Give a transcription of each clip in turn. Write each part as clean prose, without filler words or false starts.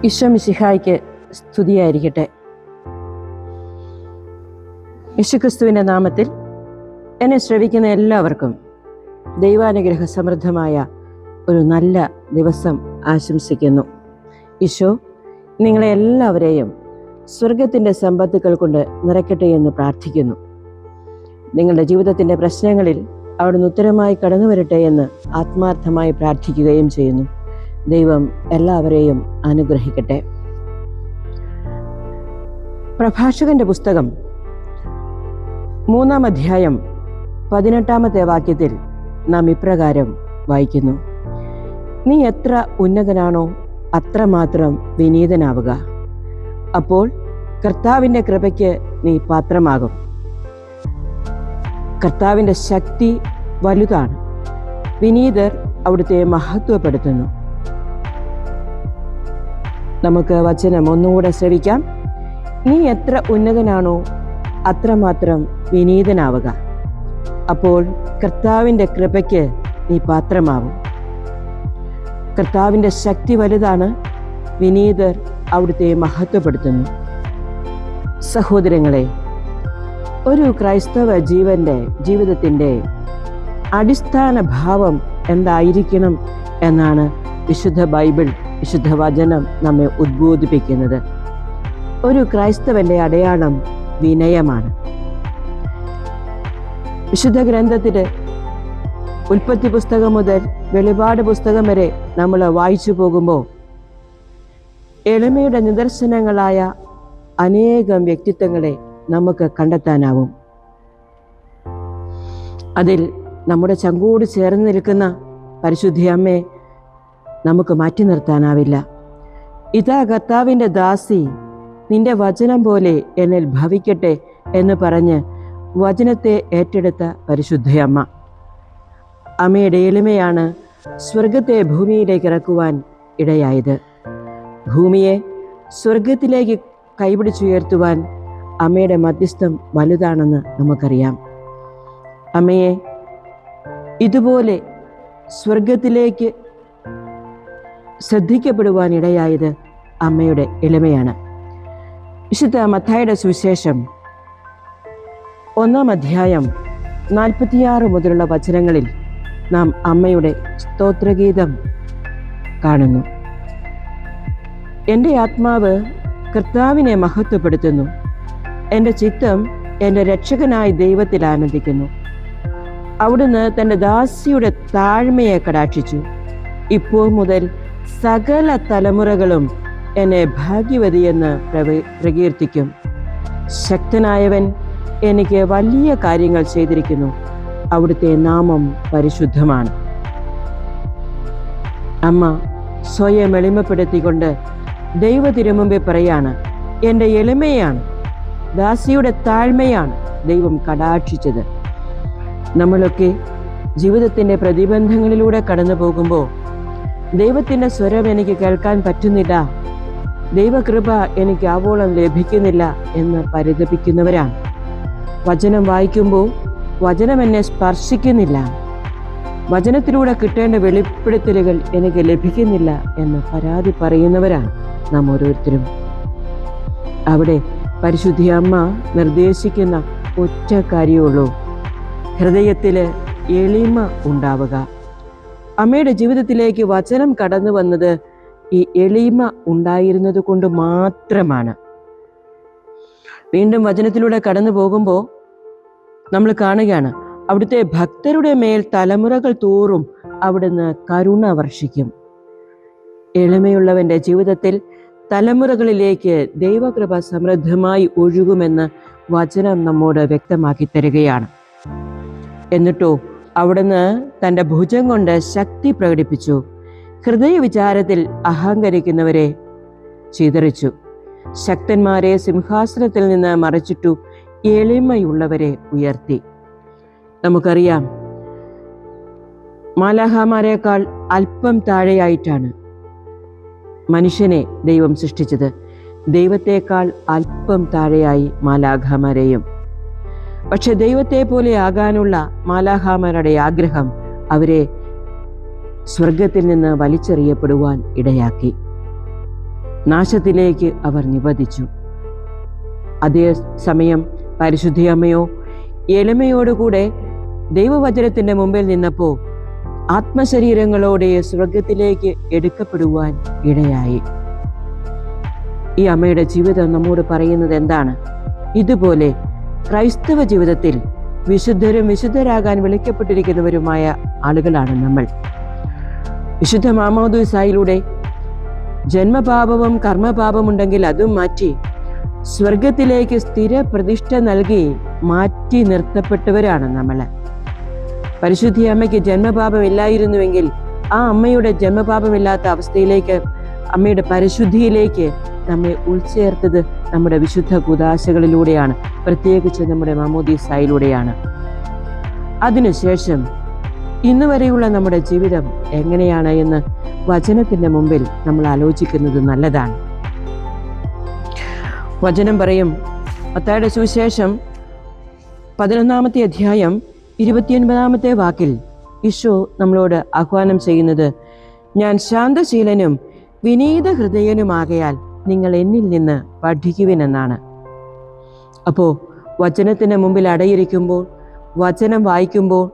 ഈശോ മിശിഹായ്ക്ക് സ്തുതിയായിരിക്കട്ടെ. യേശുക്രിസ്തുവിൻ്റെ നാമത്തിൽ എന്നെ ശ്രവിക്കുന്ന എല്ലാവർക്കും ദൈവാനുഗ്രഹ സമൃദ്ധമായ ഒരു നല്ല ദിവസം ആശംസിക്കുന്നു. ഈശോ നിങ്ങളെ എല്ലാവരെയും സ്വർഗത്തിൻ്റെ സമ്പത്തുക്കൾ കൊണ്ട് നിറയ്ക്കട്ടെ എന്ന് പ്രാർത്ഥിക്കുന്നു. നിങ്ങളുടെ ജീവിതത്തിൻ്റെ പ്രശ്നങ്ങളിൽ അവിടുന്ന് ഉത്തരമായി കടന്നു വരട്ടെ എന്ന് ആത്മാർത്ഥമായി പ്രാർത്ഥിക്കുകയും ചെയ്യുന്നു. ദൈവം എല്ലാവരെയും അനുഗ്രഹിക്കട്ടെ. പ്രഭാഷകന്റെ പുസ്തകം 3-ാം അധ്യായം 18-ാമത്തെ വാക്യത്തിൽ നാം ഇപ്രകാരം വായിക്കുന്നു: നീ എത്ര ഉന്നതനാണോ അത്രമാത്രം വിനീതനാവുക, അപ്പോൾ കർത്താവിൻ്റെ കൃപയ്ക്ക് നീ പാത്രമാകും. കർത്താവിൻ്റെ ശക്തി വലുതാണ്, വിനീതർ അവിടുത്തെ മഹത്വപ്പെടുത്തുന്നു. നമുക്ക് വചനം ഒന്നുകൂടെ ശ്രവിക്കാം. നീ എത്ര ഉന്നതനാണോ അത്രമാത്രം വിനീതനാവുക, അപ്പോൾ കർത്താവിൻ്റെ കൃപയ്ക്ക് നീ പാത്രമാവും. കർത്താവിൻ്റെ ശക്തി വലുതാണ്, വിനീതർ അവിടുത്തെ മഹത്വപ്പെടുത്തുന്നു. സഹോദരങ്ങളെ, ഒരു ക്രൈസ്തവ ജീവിതത്തിൻ്റെ അടിസ്ഥാന ഭാവം എന്തായിരിക്കണം എന്നാണ് വിശുദ്ധ ബൈബിൾ, വിശുദ്ധ വചനം നമ്മെ ഉദ്ബോധിപ്പിക്കുന്നത്. ഒരു ക്രൈസ്തവന്റെ അടയാളം വിനയമാണ്. വിശുദ്ധ ഗ്രന്ഥത്തില് ഉൽപ്പത്തി പുസ്തകം മുതൽ വെളിപാട് പുസ്തകം വരെ നമ്മൾ വായിച്ചു പോകുമ്പോൾ എളിമയുടെ നിദർശനങ്ങളായ അനേകം വ്യക്തിത്വങ്ങളെ നമുക്ക് കണ്ടെത്താനാവും. അതിൽ നമ്മുടെ ചങ്കോട് ചേർന്ന് നിൽക്കുന്ന പരിശുദ്ധി അമ്മയെ നമുക്ക് മാറ്റി നിർത്താനാവില്ല. ഇതാ കർത്താവിൻ്റെ ദാസി, നിന്റെ വചനം പോലെ എന്നിൽ ഭവിക്കട്ടെ എന്ന് പറഞ്ഞ് വചനത്തെ ഏറ്റെടുത്ത പരിശുദ്ധയമ്മ. അമ്മയുടെ എളിമയാണ് സ്വർഗത്തെ ഭൂമിയിലേക്ക് ഇറക്കുവാൻ ഇടയായത്. ഭൂമിയെ സ്വർഗത്തിലേക്ക് കൈപിടിച്ചുയർത്തുവാൻ അമ്മയുടെ മധ്യസ്ഥം വലുതാണെന്ന് നമുക്കറിയാം. അമ്മയെ ഇതുപോലെ സ്വർഗത്തിലേക്ക് ശ്രദ്ധിക്കപ്പെടുവാൻ ഇടയായത് അമ്മയുടെ എളിമയാണ്. വിശുദ്ധ മത്തായിയുടെ സുവിശേഷം 1-ാം അധ്യായം 46 മുതലുള്ള വചനങ്ങളിൽ നാം അമ്മയുടെ സ്തോത്രഗീതം കാണുന്നു. എൻ്റെ ആത്മാവ് കർത്താവിനെ മഹത്വപ്പെടുത്തുന്നു, എൻ്റെ ചിത്തം എൻ്റെ രക്ഷകനായ ദൈവത്തിൽ ആനന്ദിക്കുന്നു. അവിടുന്ന് തൻ്റെ ദാസിയുടെ താഴ്മയെ കടാക്ഷിച്ചു. ഇപ്പോൾ മുതൽ സകല തലമുറകളും എന്നെ ഭാഗ്യവതിയെന്ന് പ്രകീർത്തിക്കും. ശക്തനായവൻ എനിക്ക് വലിയ കാര്യങ്ങൾ ചെയ്തിരിക്കുന്നു, അവിടുത്തെ നാമം പരിശുദ്ധമാണ്. അമ്മ സ്വയം എളിമപ്പെടുത്തിക്കൊണ്ട് ദൈവ തിരുമുമ്പേ പറയാണ്, എൻ്റെ എളിമയാണ്, ദാസിയുടെ താഴ്മയാണ് ദൈവം കടാക്ഷിച്ചത്. നമ്മളൊക്കെ ജീവിതത്തിൻ്റെ പ്രതിബന്ധങ്ങളിലൂടെ കടന്നു പോകുമ്പോൾ ദൈവത്തിൻ്റെ സ്വരം എനിക്ക് കേൾക്കാൻ പറ്റുന്നില്ല, ദൈവകൃപ എനിക്ക് ആവോളം ലഭിക്കുന്നില്ല എന്ന് പരിതപിക്കുന്നവരാണ്. വചനം വായിക്കുമ്പോൾ വചനം എന്നെ സ്പർശിക്കുന്നില്ല, വചനത്തിലൂടെ കിട്ടേണ്ട വെളിപ്പെടുത്തലുകൾ എനിക്ക് ലഭിക്കുന്നില്ല എന്ന് പരാതി പറയുന്നവരാണ് നാം ഓരോരുത്തരും. അവിടെ പരിശുദ്ധി അമ്മ നിർദ്ദേശിക്കുന്ന ഒറ്റ കാര്യമുള്ളൂ: ഹൃദയത്തിൽ എളിമ ഉണ്ടാവുക. അമ്മയുടെ ജീവിതത്തിലേക്ക് വചനം കടന്നു വന്നത് ഈ എളിമ ഉണ്ടായിരുന്നത് കൊണ്ട് മാത്രമാണ്. വീണ്ടും വചനത്തിലൂടെ കടന്നു പോകുമ്പോൾ നമ്മൾ കാണുകയാണ്, അവിടുത്തെ ഭക്തരുടെ മേൽ തലമുറകൾ തോറും അവിടുന്ന് കരുണ വർഷിക്കും. എളിമയുള്ളവൻ്റെ ജീവിതത്തിൽ തലമുറകളിലേക്ക് ദൈവകൃപ സമൃദ്ധമായി ഒഴുകുമെന്ന് വചനം നമ്മോട് വ്യക്തമാക്കി തരികയാണ്. എന്നിട്ടോ അവിടുന്ന് തൻ്റെ ഭുജം കൊണ്ട് ശക്തി പ്രകടിപ്പിച്ചു, ഹൃദയ വിചാരത്തിൽ അഹങ്കരിക്കുന്നവരെ ചിതറിച്ചു. ശക്തന്മാരെ സിംഹാസനത്തിൽ നിന്ന് മറിച്ചിട്ടു, എളിമയുള്ളവരെ ഉയർത്തി. നമുക്കറിയാം, മാലാഖമാരേക്കാൾ അല്പം താഴെയായിട്ടാണ് മനുഷ്യനെ ദൈവം സൃഷ്ടിച്ചത്. ദൈവത്തെക്കാൾ അല്പം താഴെയായി മാലാഖമാരെയും. പക്ഷെ ദൈവത്തെ പോലെ ആകാനുള്ള മാലാഖമാരുടെ ആഗ്രഹം അവരെ സ്വർഗത്തിൽ നിന്ന് വലിച്ചെറിയപ്പെടുവാൻ ഇടയാക്കി. നാശത്തിലേക്ക് അവർ നിബന്ധിച്ചു. അതേ സമയം പരിശുദ്ധയമ്മയോ എളിമയോടുകൂടെ ദൈവവചനത്തിന്റെ മുമ്പിൽ നിന്നപ്പോൾ ആത്മശരീരങ്ങളോടെ സ്വർഗത്തിലേക്ക് എടുക്കപ്പെടുവാൻ ഇടയായി. ഈ അമ്മയുടെ ജീവിതം നമ്മോട് പറയുന്നത് എന്താണ്? ഇതുപോലെ ക്രൈസ്തവ ജീവിതത്തിൽ വിശുദ്ധരും വിശുദ്ധരാകാൻ വിളിക്കപ്പെട്ടിരിക്കുന്നവരുമായ ആളുകളാണ് നമ്മൾ. വിശുദ്ധ മാമോദീസായിലൂടെ ജന്മപാപവും കർമ്മപാപമുണ്ടെങ്കിൽ അതും മാറ്റി സ്വർഗത്തിലേക്ക് സ്ഥിര പ്രതിഷ്ഠ നൽകി മാറ്റി നിർത്തപ്പെട്ടവരാണ് നമ്മൾ. പരിശുദ്ധി അമ്മയ്ക്ക് ജന്മപാപമില്ലായിരുന്നുവെങ്കിൽ ആ അമ്മയുടെ ജന്മപാപമില്ലാത്ത അവസ്ഥയിലേക്ക്, അമ്മയുടെ പരിശുദ്ധിയിലേക്ക് നമ്മെ ഉൾച്ചേർത്തത് നമ്മുടെ വിശുദ്ധ കൂദാശകളിലൂടെയാണ്, പ്രത്യേകിച്ച് നമ്മുടെ മാമോദീസായിലൂടെയാണ്. അതിനുശേഷം ഇന്ന് വരെയുള്ള നമ്മുടെ ജീവിതം എങ്ങനെയാണ് എന്ന് വചനത്തിന്റെ മുമ്പിൽ നമ്മൾ ആലോചിക്കുന്നത് നല്ലതാണ്. വചനം പറയും, മത്തായിയുടെ സുവിശേഷം 11-ാമത്തെ അധ്യായം 29-ാമത്തെ വാക്കിൽ ഈശോ നമ്മളോട് ആഹ്വാനം ചെയ്യുന്നത്, ഞാൻ ശാന്തശീലനും വിനീത ഹൃദയനുമാകയാൽ നിങ്ങൾ എന്നിൽ നിന്ന് പഠിക്കുവിനെന്നാണ്. അപ്പോൾ വചനത്തിന് മുമ്പിൽ അടയിരിക്കുമ്പോൾ, വചനം വായിക്കുമ്പോൾ,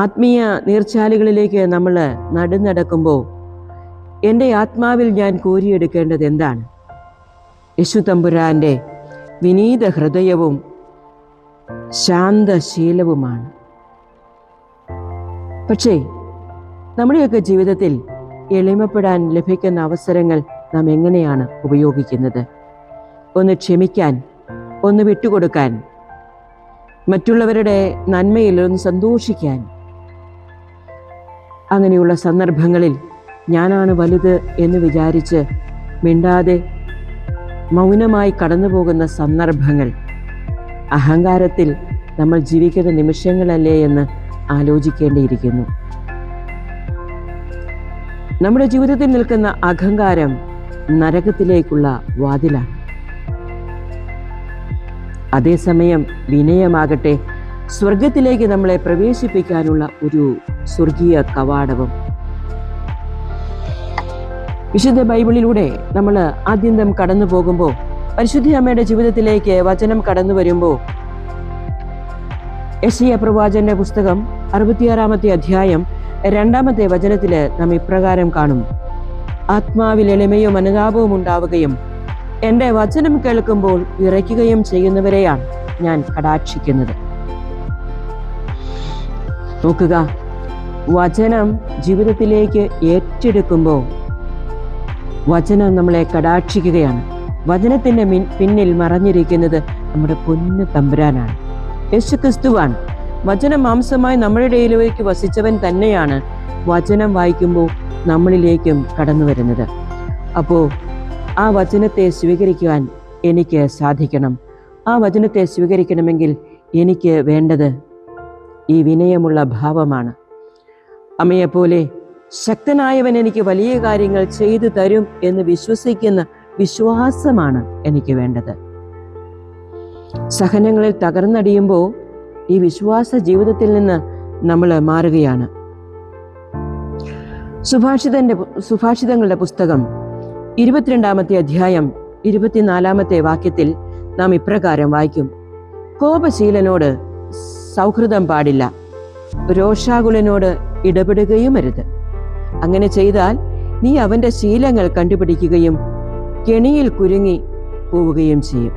ആത്മീയ നീർച്ചാലുകളിലേക്ക് നമ്മൾ നടക്കുമ്പോൾ എൻ്റെ ആത്മാവിൽ ഞാൻ കോരിയെടുക്കേണ്ടത് എന്താണ്? യേശു തമ്പുരാൻ്റെ വിനീത ഹൃദയവും ശാന്തശീലവുമാണ്. പക്ഷേ നമ്മുടെയൊക്കെ ജീവിതത്തിൽ എളിമപ്പെടാൻ ലഭിക്കുന്ന അവസരങ്ങൾ നാം എങ്ങനെയാണ് ഉപയോഗിക്കുന്നത്? ഒന്ന് ക്ഷമിക്കാൻ, ഒന്ന് വിട്ടുകൊടുക്കാൻ, മറ്റുള്ളവരുടെ നന്മയിൽ ഒന്ന് സന്തോഷിക്കാൻ. അങ്ങനെയുള്ള സന്ദർഭങ്ങളിൽ ഞാനാണ് വലുത് എന്ന് വിചാരിച്ച് മിണ്ടാതെ മൗനമായി കടന്നു പോകുന്ന സന്ദർഭങ്ങൾ അഹങ്കാരത്തിൽ നമ്മൾ ജീവിക്കുന്ന നിമിഷങ്ങളല്ലേ എന്ന് ആലോചിക്കേണ്ടിയിരിക്കുന്നു. നമ്മുടെ ജീവിതത്തിൽ നിൽക്കുന്ന അഹങ്കാരം നരകത്തിലേക്കുള്ള വാതിലാണ്. അതേസമയം വിനയമാകട്ടെ സ്വർഗത്തിലേക്ക് നമ്മളെ പ്രവേശിപ്പിക്കാനുള്ള ഒരു സ്വർഗീയ കവാടവും. വിശുദ്ധ ബൈബിളിലൂടെ നമ്മൾ ആദ്യന്തം കടന്നു പോകുമ്പോൾ, പരിശുദ്ധ അമ്മയുടെ ജീവിതത്തിലേക്ക് വചനം കടന്നു വരുമ്പോൾ, യെശയ്യാ പ്രവാചകന്റെ പുസ്തകം 66-ാമത്തെ അധ്യായം 2-ാമത്തെ വചനത്തില് നാം ഇപ്രകാരം കാണും, ആത്മാവിൽ എളിമയും അനുതാപവും ഉണ്ടാവുകയും എൻ്റെ വചനം കേൾക്കുമ്പോൾ വിറയ്ക്കുകയും ചെയ്യുന്നവരെയാണ് ഞാൻ കടാക്ഷിക്കുന്നത്. നോക്കുക, വചനം ജീവിതത്തിലേക്ക് ഏറ്റെടുക്കുമ്പോൾ വചനം നമ്മളെ കടാക്ഷിക്കുകയാണ്. വചനത്തിന്റെ പിന്നിൽ മറഞ്ഞിരിക്കുന്നത് നമ്മുടെ പൊന്നു തമ്പുരാനാണ്, യേശുക്രിസ്തുവാണ്. വചനം മാംസമായി നമ്മുടെ ഇടയിലേക്ക് വസിച്ചവൻ തന്നെയാണ് വചനം വായിക്കുമ്പോൾ നമ്മളിലേക്കും കടന്നു വരുന്നത്. അപ്പോൾ ആ വചനത്തെ സ്വീകരിക്കുവാൻ എനിക്ക് സാധിക്കണം. ആ വചനത്തെ സ്വീകരിക്കണമെങ്കിൽ എനിക്ക് വേണ്ടത് ഈ വിനയമുള്ള ഭാവമാണ്. അമ്മയെപ്പോലെ ശക്തനായവൻ എനിക്ക് വലിയ കാര്യങ്ങൾ ചെയ്തു തരും എന്ന് വിശ്വസിക്കുന്ന വിശ്വാസമാണ് എനിക്ക് വേണ്ടത്. സഹനങ്ങളിൽ തകർന്നടിയുമ്പോൾ ഈ വിശ്വാസ ജീവിതത്തിൽ നിന്ന് നമ്മൾ മാറുകയാണ്. സുഭാഷിതങ്ങളുടെ പുസ്തകം 22-ാമത്തെ അധ്യായം 24-ാമത്തെ വാക്യത്തിൽ നാം ഇപ്രകാരം വായിക്കും, കോപശീലനോട് സൗഹൃദം പാടില്ല, രോഷാകുലനോട് ഇടപെടുകയും അരുത്. അങ്ങനെ ചെയ്താൽ നീ അവന്റെ ശീലങ്ങൾ കണ്ടുപിടിക്കുകയും കെണിയിൽ കുരുങ്ങി പോവുകയും ചെയ്യും.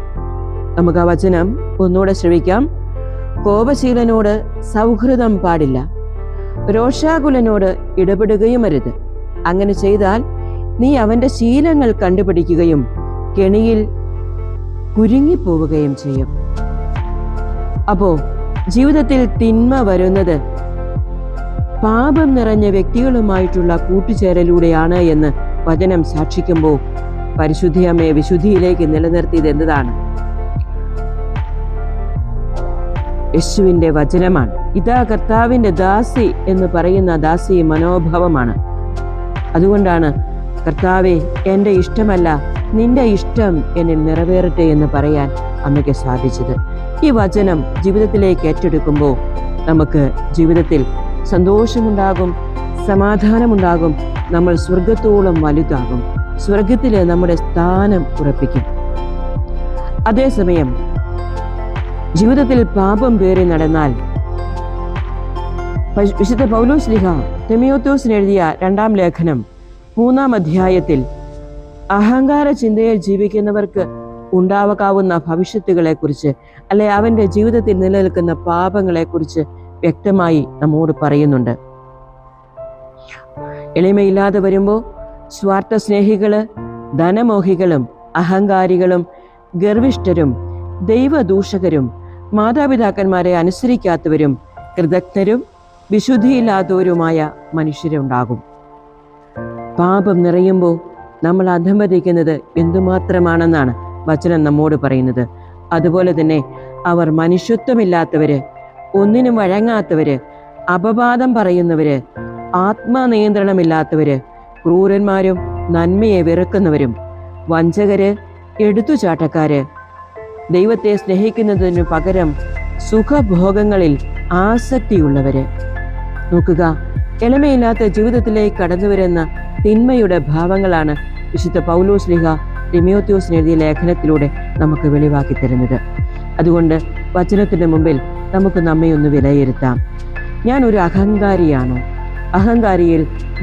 നമുക്ക് ആ വചനം ഒന്നുകൂടെ ശ്രവിക്കാം. കോപശീലനോട് സൗഹൃദം പാടില്ല, രോഷാകുലനോട് ഇടപെടുകയും അരുത്. അങ്ങനെ ചെയ്താൽ നീ അവന്റെ ശീലങ്ങൾ കണ്ടുപിടിക്കുകയും കെണിയിൽ കുരുങ്ങിപ്പോവുകയും ചെയ്യും. അപ്പോ ജീവിതത്തിൽ തിന്മ വരുന്നത് പാപം നിറഞ്ഞ വ്യക്തികളുമായിട്ടുള്ള കൂട്ടുചേരലൂടെയാണ് എന്ന് വചനം സാക്ഷിക്കുമ്പോൾ പരിശുദ്ധിയമ്മയെ വിശുദ്ധിയിലേക്ക് നിലനിർത്തിയത് എന്നതാണ്? യേശുവിന്റെ വചനമാണ്. ഇതാ കർത്താവിന്റെ ദാസി എന്ന് പറയുന്ന ദാസി മനോഭാവമാണ്. അതുകൊണ്ടാണ് കർത്താവെ, എൻ്റെ ഇഷ്ടമല്ല നിന്റെ ഇഷ്ടം എന്നിൽ നിറവേറട്ടെ എന്ന് പറയാൻ അമ്മയ്ക്ക് സാധിച്ചത്. ഈ വചനം ജീവിതത്തിലേക്ക് ഏറ്റെടുക്കുമ്പോൾ നമുക്ക് ജീവിതത്തിൽ സന്തോഷമുണ്ടാകും, സമാധാനമുണ്ടാകും, നമ്മൾ സ്വർഗത്തോളം വലുതാകും. സ്വർഗത്തില് നമ്മുടെ സ്ഥാനം ഉറപ്പിക്കും. അതേസമയം ജീവിതത്തിൽ പാപം പേറി നടന്നാൽ വിശുദ്ധ പൗലോസ് ശ്ലീഹ തിമോഥെയോസിന് എഴുതിയ 2-ാം ലേഖനം 3-ാം അധ്യായത്തിൽ അഹങ്കാര ചിന്തയിൽ ജീവിക്കുന്നവർക്ക് ഉണ്ടാകാവുന്ന ഭവിഷ്യത്തുകളെ കുറിച്ച്, അല്ലെ അവന്റെ ജീവിതത്തിൽ നിലനിൽക്കുന്ന പാപങ്ങളെ കുറിച്ച് വ്യക്തമായി നമ്മോട് പറയുന്നുണ്ട്. എളിമയില്ലാതെ വരുമ്പോൾ സ്വാർത്ഥ സ്നേഹികള്, ധനമോഹികളും, അഹങ്കാരികളും, ഗർവിഷ്ഠരും, ദൈവദൂഷകരും, മാതാപിതാക്കന്മാരെ അനുസരിക്കാത്തവരും, കൃതജ്ഞരും, വിശുദ്ധിയില്ലാത്തവരുമായ മനുഷ്യരുണ്ടാകും. പാപം നിറയുമ്പോൾ നമ്മൾ അധംപതിക്കുന്നത് എന്തുമാത്രമാണെന്നാണ് വചനം നമ്മോട് പറയുന്നത്. അതുപോലെ തന്നെ അവർ മനുഷ്യത്വമില്ലാത്തവര്, ഒന്നിനും വഴങ്ങാത്തവര്, അപവാദം പറയുന്നവര്, ആത്മനിയന്ത്രണമില്ലാത്തവര്, ക്രൂരന്മാരും നന്മയെ വെറുക്കുന്നവരും, വഞ്ചകര്, എടുത്തുചാട്ടക്കാര്, ദൈവത്തെ സ്നേഹിക്കുന്നതിനു പകരം സുഖഭോഗങ്ങളിൽ ആസക്തിയുള്ളവര്. നോക്കുക, എളിമയില്ലാത്ത ജീവിതത്തിലേക്ക് കടന്നുവരുന്ന തിന്മയുടെ ഭാവങ്ങളാണ് വിശുദ്ധ പൗലോസ് ശ്ലീഹ തിമോഥെയോസിന് എഴുതിയ ലേഖനത്തിലൂടെ നമുക്ക് വെളിവാക്കി തരുന്നത്. അതുകൊണ്ട് വചനത്തിന് മുമ്പിൽ നമുക്ക് നമ്മെ ഒന്ന് വിലയിരുത്താം. ഞാൻ ഒരു അഹങ്കാരിയാണോ? അഹങ്കാരിയിൽ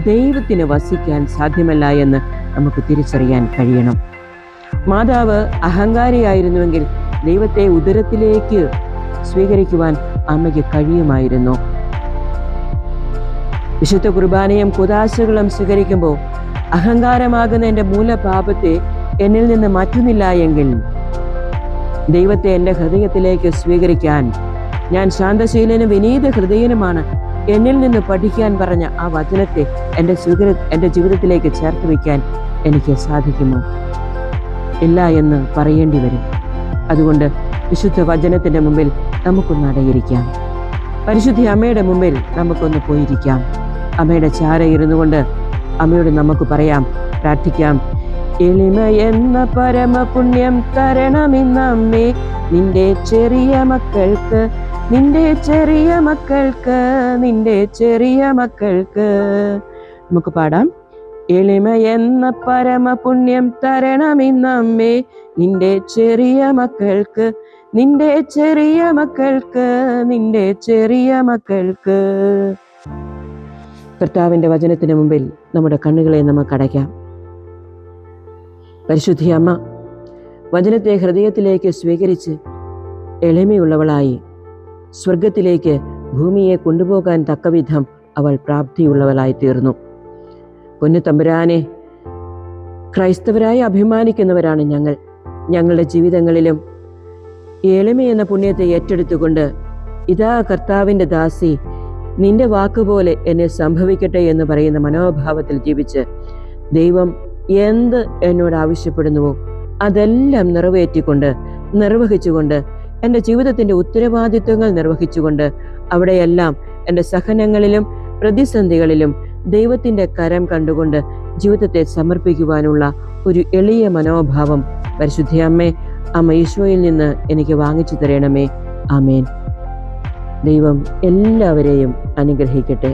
ദൈവത്തിന് വസിക്കാൻ സാധ്യമല്ല എന്ന് നമുക്ക് തിരിച്ചറിയാൻ കഴിയണം. മാതാവ് അഹങ്കാരിയായിരുന്നുവെങ്കിൽ ദൈവത്തെ ഉദരത്തിലേക്ക് സ്വീകരിക്കുവാൻ അമ്മയ്ക്ക് കഴിയുമായിരുന്നു. വിശുദ്ധ കുർബാനയും കുദാശകളും സ്വീകരിക്കുമ്പോൾ അഹങ്കാരമാകുന്ന എൻ്റെ മൂലപാപത്തെ എന്നിൽ നിന്ന് മാറ്റുന്നില്ല എങ്കിൽ ദൈവത്തെ എൻ്റെ ഹൃദയത്തിലേക്ക് സ്വീകരിക്കാൻ, ഞാൻ ശാന്തശീലനും വിനീത ഹൃദയനുമാണ്, എന്നിൽ നിന്ന് പഠിക്കാൻ പറഞ്ഞ ആ വചനത്തെ എൻ്റെ ജീവിതത്തിലേക്ക് ചേർത്ത് വയ്ക്കാൻ എനിക്ക് സാധിക്കുമോ? ഇല്ല എന്ന് പറയേണ്ടി വരും. അതുകൊണ്ട് വിശുദ്ധ വചനത്തിൻ്റെ മുമ്പിൽ നമുക്കൊന്ന് അടയിരിക്കാം. പരിശുദ്ധ അമ്മയുടെ മുമ്പിൽ നമുക്കൊന്ന് പോയിരിക്കാം. അമ്മയുടെ ചാര ഇരുന്നു കൊണ്ട് അമ്മയോട് നമുക്ക് പറയാം, പ്രാർത്ഥിക്കാം. എളിമ എന്ന പരമപുണ്യം തരണമിന്നമ്മേ, നിന്റെ ചെറിയ മക്കൾക്ക്, നിന്റെ ചെറിയ മക്കൾക്ക്, നിന്റെ ചെറിയ മക്കൾക്ക്. നമുക്ക് പാടാം. എളിമ എന്ന പരമപുണ്യം തരണമിന്നമ്മേ, നിന്റെ ചെറിയ മക്കൾക്ക്, നിന്റെ ചെറിയ മക്കൾക്ക്, നിന്റെ ചെറിയ മക്കൾക്ക്. കർത്താവിൻ്റെ വചനത്തിന് മുമ്പിൽ നമ്മുടെ കണ്ണുകളെ നമുക്ക് അടയ്ക്കാം. പരിശുദ്ധ അമ്മ വചനത്തെ ഹൃദയത്തിലേക്ക് സ്വീകരിച്ച് എളിമയുള്ളവളായി സ്വർഗത്തിലേക്ക് ഭൂമിയെ കൊണ്ടുപോകാൻ തക്കവിധം അവൾ പ്രാപ്തിയുള്ളവളായി തീർന്നു. പൊന്നു തമ്പുരാനെ, ക്രൈസ്തവരായി അഭിമാനിക്കുന്നവരാണ് ഞങ്ങൾ. ഞങ്ങളുടെ ജീവിതങ്ങളിലും എളിമയെന്ന പുണ്യത്തെ ഏറ്റെടുത്തുകൊണ്ട്, ഇതാ കർത്താവിൻ്റെ ദാസി, നിന്റെ വാക്കുപോലെ എന്നെ സംഭവിക്കട്ടെ എന്ന് പറയുന്ന മനോഭാവത്തിൽ ജീവിച്ച് ദൈവം എന്ത് എന്നോട് ആവശ്യപ്പെടുന്നുവോ അതെല്ലാം നിർവഹിച്ചുകൊണ്ട് എൻ്റെ ജീവിതത്തിൻ്റെ ഉത്തരവാദിത്വങ്ങൾ നിർവഹിച്ചുകൊണ്ട് അവിടെയെല്ലാം എൻ്റെ സഹനങ്ങളിലും പ്രതിസന്ധികളിലും ദൈവത്തിൻ്റെ കരം കണ്ടുകൊണ്ട് ജീവിതത്തെ സമർപ്പിക്കുവാനുള്ള ഒരു എളിയ മനോഭാവം പരിശുദ്ധ അമ്മ ഈശോയിൽ നിന്ന് എനിക്ക് വാങ്ങിച്ചു തരണമേ. ആമേൻ. ദൈവം എല്ലാവരെയും അനുഗ്രഹിക്കട്ടെ.